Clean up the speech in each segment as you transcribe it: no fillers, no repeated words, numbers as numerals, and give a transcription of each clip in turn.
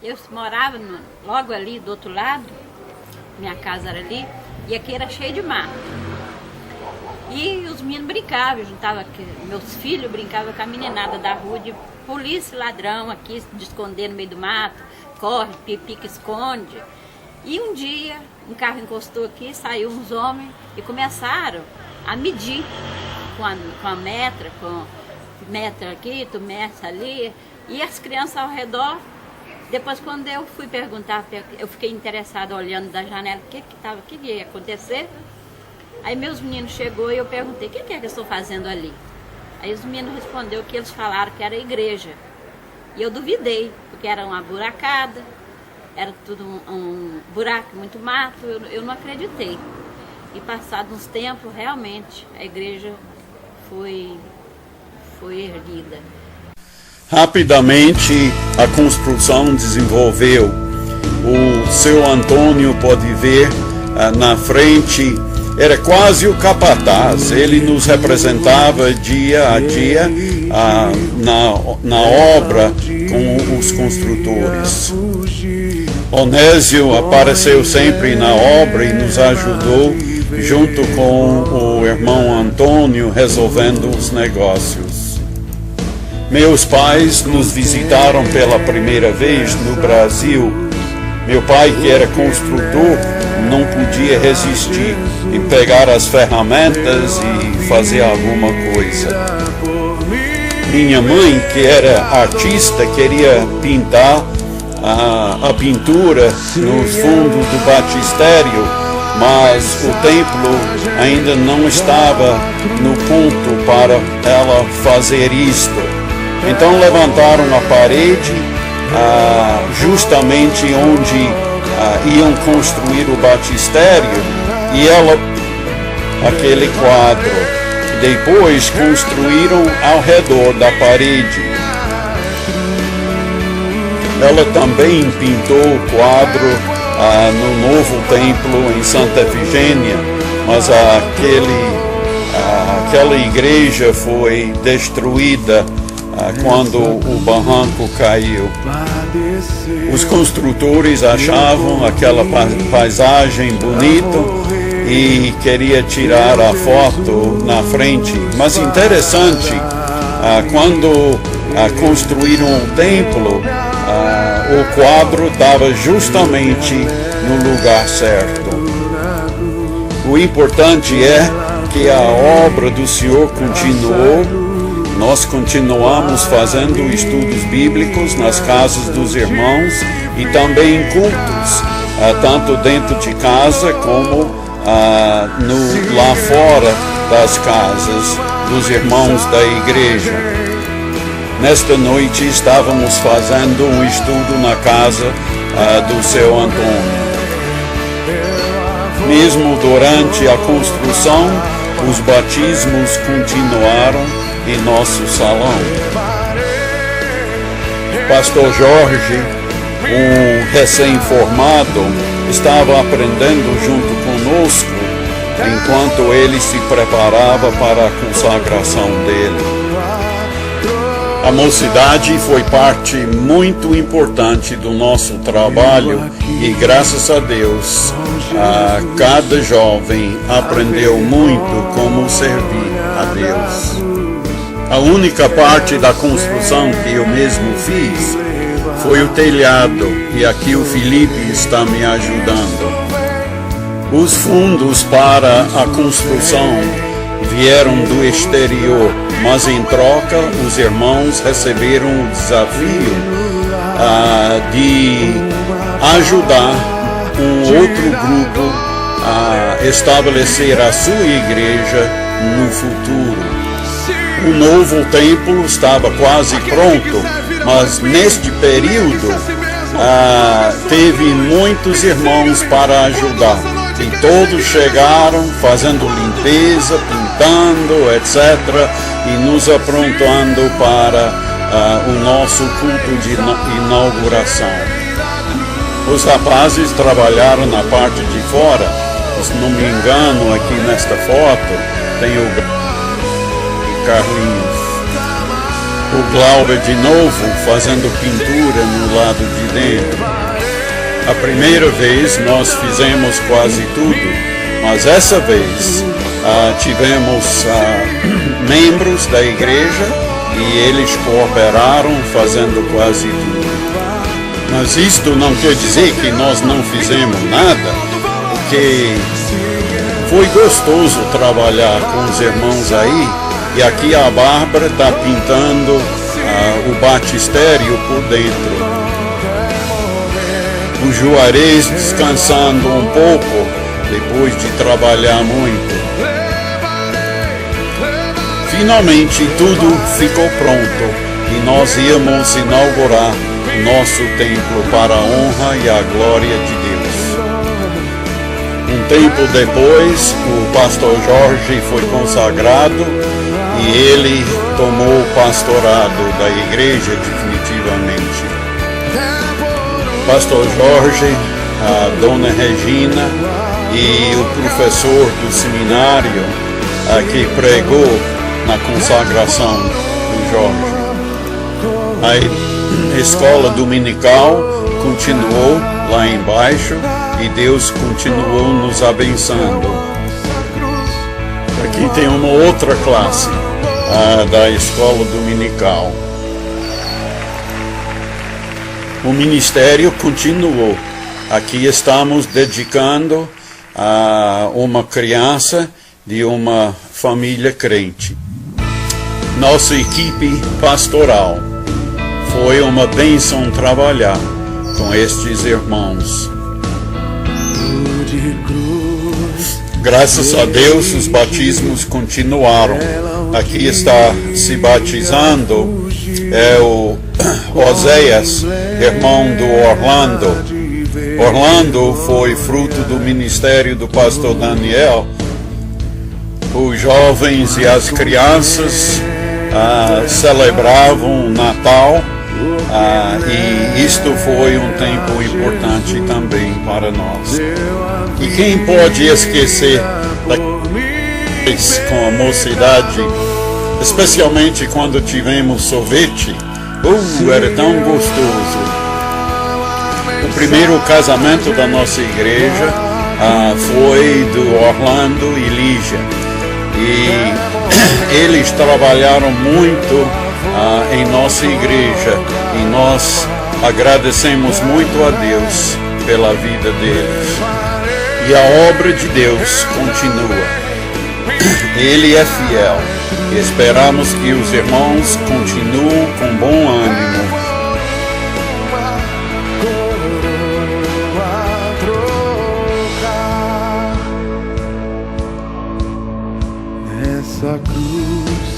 Eu morava logo ali do outro lado, minha casa era ali, e aqui era cheio de mato. E os meninos brincavam, meus filhos brincavam com a meninada da rua de polícia e ladrão aqui, de esconder no meio do mato, corre, pica, esconde. E um dia, um carro encostou aqui, saiu uns homens e começaram a medir com a metra, com metra aqui, tu metra ali, e as crianças ao redor. Depois, quando eu fui perguntar, eu fiquei interessada olhando da janela o que ia acontecer. Aí meus meninos chegou e eu perguntei, o que é que eu estou fazendo ali? Aí os meninos responderam que eles falaram que era a igreja. E eu duvidei, porque era uma buracada, era tudo um buraco, muito mato, eu não acreditei. E passados uns tempos, realmente, a igreja foi erguida. Rapidamente a construção desenvolveu. O seu Antônio pode ver na frente, era quase o capataz. Ele nos representava dia a dia na obra com os construtores. Onésio apareceu sempre na obra e nos ajudou junto com o irmão Antônio resolvendo os negócios. Meus pais nos visitaram pela primeira vez no Brasil. Meu pai, que era construtor, não podia resistir em pegar as ferramentas e fazer alguma coisa. Minha mãe, que era artista, queria pintar a pintura nos fundos do batistério, mas o templo ainda não estava no ponto para ela fazer isto. Então levantaram a parede justamente onde iam construir o batistério e aquele quadro. Depois construíram ao redor da parede. Ela também pintou o quadro no novo templo em Santa Efigênia, mas aquela igreja foi destruída quando o barranco caiu. Os construtores achavam aquela paisagem bonita e queria tirar a foto na frente. Mas interessante, quando construíram o templo, o quadro estava justamente no lugar certo. O importante é que a obra do Senhor continuou. Nós continuamos fazendo estudos bíblicos nas casas dos irmãos e também em cultos, tanto dentro de casa como lá fora das casas dos irmãos da igreja. Nesta noite estávamos fazendo um estudo na casa do seu Antônio. Mesmo durante a construção, os batismos continuaram em nosso salão. Pastor Jorge, um recém-formado, estava aprendendo junto conosco enquanto ele se preparava para a consagração dele. A mocidade foi parte muito importante do nosso trabalho e, graças a Deus, cada jovem aprendeu muito como servir a Deus. A única parte da construção que eu mesmo fiz foi o telhado, e aqui o Felipe está me ajudando. Os fundos para a construção vieram do exterior, mas em troca os irmãos receberam o desafio de ajudar um outro grupo a estabelecer a sua igreja no futuro. O novo templo estava quase pronto, mas neste período teve muitos irmãos para ajudar. E todos chegaram fazendo limpeza, pintando, etc. E nos aprontando para o nosso culto de inauguração. Os rapazes trabalharam na parte de fora. Se não me engano, aqui nesta foto tem o Carlinhos. O Glauber de novo fazendo pintura no lado de dentro. A primeira vez nós fizemos quase tudo, mas essa vez tivemos membros da igreja e eles cooperaram fazendo quase tudo. Mas isto não quer dizer que nós não fizemos nada, porque foi gostoso trabalhar com os irmãos aí, e aqui a Bárbara está pintando o batistério por dentro. O Juarez descansando um pouco depois de trabalhar muito. Finalmente tudo ficou pronto e nós íamos inaugurar o nosso templo para a honra e a glória de Deus. Um tempo depois, o pastor Jorge foi consagrado e ele tomou o pastorado da igreja definitivamente. Pastor Jorge, a dona Regina e o professor do seminário que pregou na consagração do Jorge. A escola dominical continuou lá embaixo e Deus continuou nos abençoando. Aqui tem uma outra classe da escola dominical. O ministério continuou. Aqui estamos dedicando a uma criança de uma família crente. Nossa equipe pastoral foi uma bênção trabalhar com estes irmãos. Graças a Deus, os batismos continuaram. Aqui está se batizando o Oséias, irmão do Orlando. Orlando foi fruto do ministério do pastor Daniel. Os jovens e as crianças celebravam o Natal e isto foi um tempo importante também para nós. E quem pode esquecer com a mocidade, especialmente quando tivemos sorvete? Era tão gostoso. O primeiro casamento da nossa igreja foi do Orlando e Lígia. E eles trabalharam muito em nossa igreja e nós agradecemos muito a Deus pela vida deles. E a obra de Deus continua. Ele é fiel. Esperamos que os irmãos continuem com bom ânimo. Essa cruz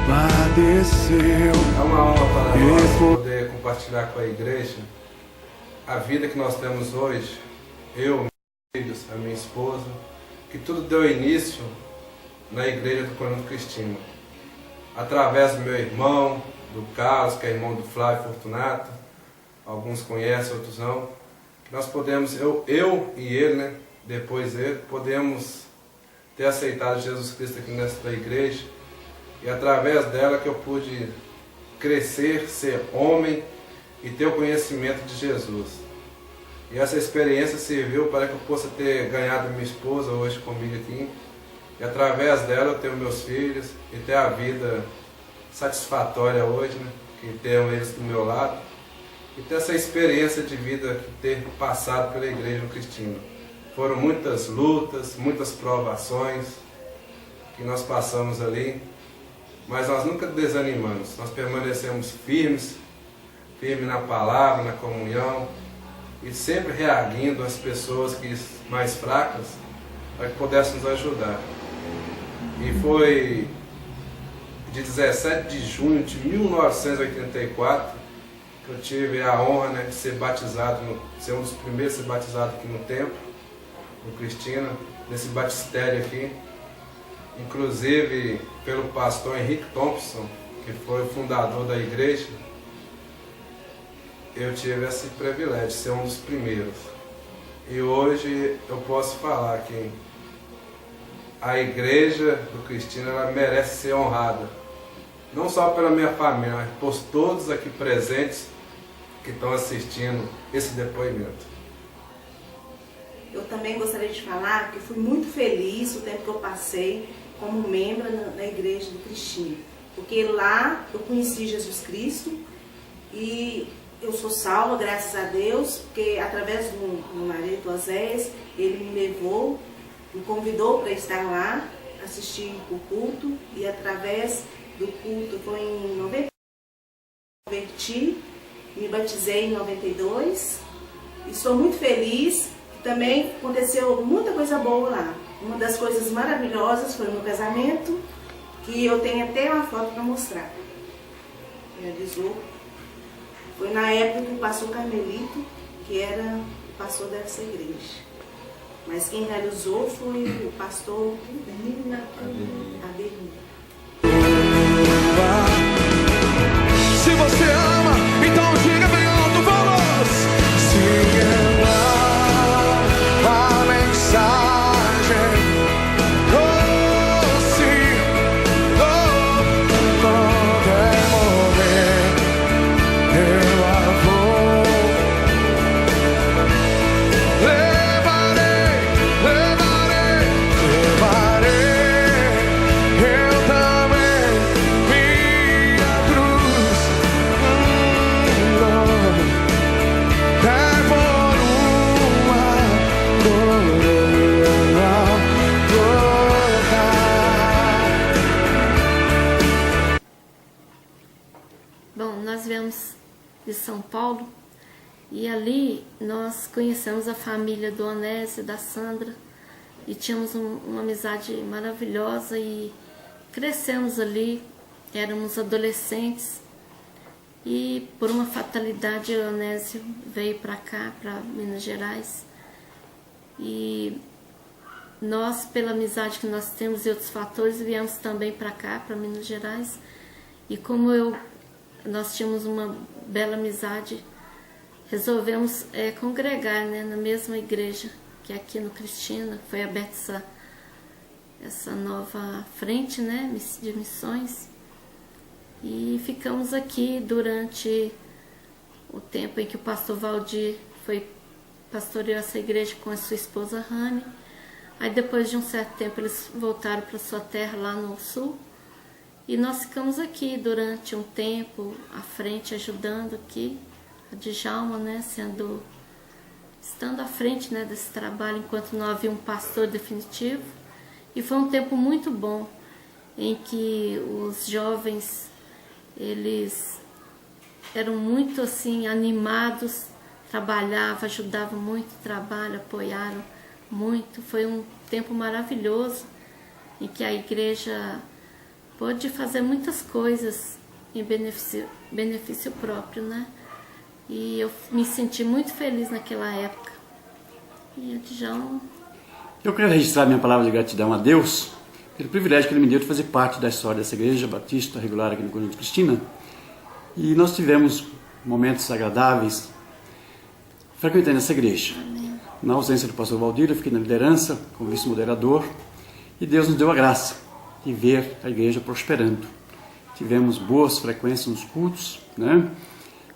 padeceu. É uma honra para nós poder compartilhar com a igreja a vida que nós temos hoje. Eu, meus filhos, a minha esposa, que tudo deu início na igreja do Coronel Cristino. Através do meu irmão, do Carlos, que é irmão do Flávio Fortunato, alguns conhecem, outros não. Nós podemos, eu e ele, né, depois ele, podemos ter aceitado Jesus Cristo aqui nesta igreja, e através dela que eu pude crescer, ser homem e ter o conhecimento de Jesus. E essa experiência serviu para que eu possa ter ganhado minha esposa hoje comigo aqui, e através dela eu tenho meus filhos e ter a vida satisfatória hoje, né, que tenho eles do meu lado, e ter essa experiência de vida, ter passado pela igreja no Cristino. Foram muitas lutas, muitas provações que nós passamos ali, mas nós nunca desanimamos, nós permanecemos firmes na palavra, na comunhão, e sempre reagindo às pessoas mais fracas, para que pudessem nos ajudar. E foi de 17 de junho de 1984 que eu tive a honra, né, de ser batizado, ser um dos primeiros a ser batizado aqui no templo, no Cristina, nesse batistério aqui, inclusive pelo pastor Henrique Thompson, que foi o fundador da igreja. Eu tive esse privilégio de ser um dos primeiros. E hoje eu posso falar que a igreja do Cristina, ela merece ser honrada. não só pela minha família, mas por todos aqui presentes que estão assistindo esse depoimento. Eu também gostaria de falar que fui muito feliz o tempo que eu passei como membro na igreja do Cristina, porque lá eu conheci Jesus Cristo e eu sou salva, graças a Deus, porque através do meu marido, Oséias, ele me levou, me convidou para estar lá, assistir o culto, e através do culto, foi em 90, converti, me batizei em 92, e estou muito feliz, que também aconteceu muita coisa boa lá. Uma das coisas maravilhosas foi o meu casamento, que eu tenho até uma foto para mostrar. Realizou. Foi na época que o pastor Carmelito, que era o pastor dessa igreja. Mas quem realizou foi o pastor Adelino. Se você ama, então diga bem alto, vamos! Siga a mensagem. Oh, sim, qualquer momento eu a vou. Levarei eu também minha cruz. É por uma coroa colocar. Bom, nós viemos de São Paulo e ali nós conhecemos a família do Onésio e da Sandra e tínhamos uma amizade maravilhosa e crescemos ali, éramos adolescentes e por uma fatalidade o Onésio veio para cá, para Minas Gerais, e nós, pela amizade que nós temos e outros fatores, viemos também para cá, para Minas Gerais, e como nós tínhamos uma bela amizade, resolvemos congregar, né, na mesma igreja que aqui no Cristina. Foi aberta essa nova frente, né, de missões, e ficamos aqui durante o tempo em que o pastor Valdir pastoreou essa igreja com a sua esposa Rani. Aí depois de um certo tempo eles voltaram para sua terra lá no sul, e nós ficamos aqui durante um tempo à frente, ajudando aqui a Djalma, né, estando à frente, né, desse trabalho, enquanto não havia um pastor definitivo. E foi um tempo muito bom, em que os jovens, eles eram muito assim animados, trabalhavam, ajudavam muito o trabalho, apoiaram muito. Foi um tempo maravilhoso, em que a igreja pôde fazer muitas coisas em benefício próprio, né? E eu me senti muito feliz naquela época. E a Djalma... Eu quero registrar minha palavra de gratidão a Deus pelo privilégio que Ele me deu de fazer parte da história dessa igreja batista regular aqui no Conjunto de Cristina. E nós tivemos momentos agradáveis frequentando essa igreja. Amém. Na ausência do pastor Valdir, eu fiquei na liderança como vice-moderador, e Deus nos deu a graça de ver a igreja prosperando. Tivemos boas frequências nos cultos, né?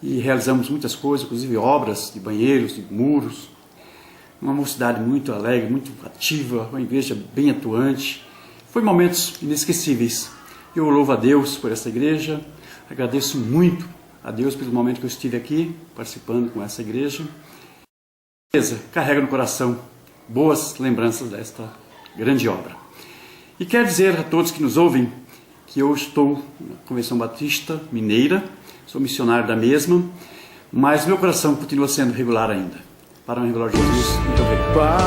E realizamos muitas coisas, inclusive obras de banheiros, de muros. Uma mocidade muito alegre, muito ativa, uma igreja bem atuante. Foi momentos inesquecíveis. Eu louvo a Deus por essa igreja, agradeço muito a Deus pelo momento que eu estive aqui, participando com essa igreja. Carrega no coração boas lembranças desta grande obra. E quero dizer a todos que nos ouvem que eu estou na Convenção Batista Mineira, sou missionário da mesma, mas meu coração continua sendo regular ainda. Para o regular Jesus, muito obrigado.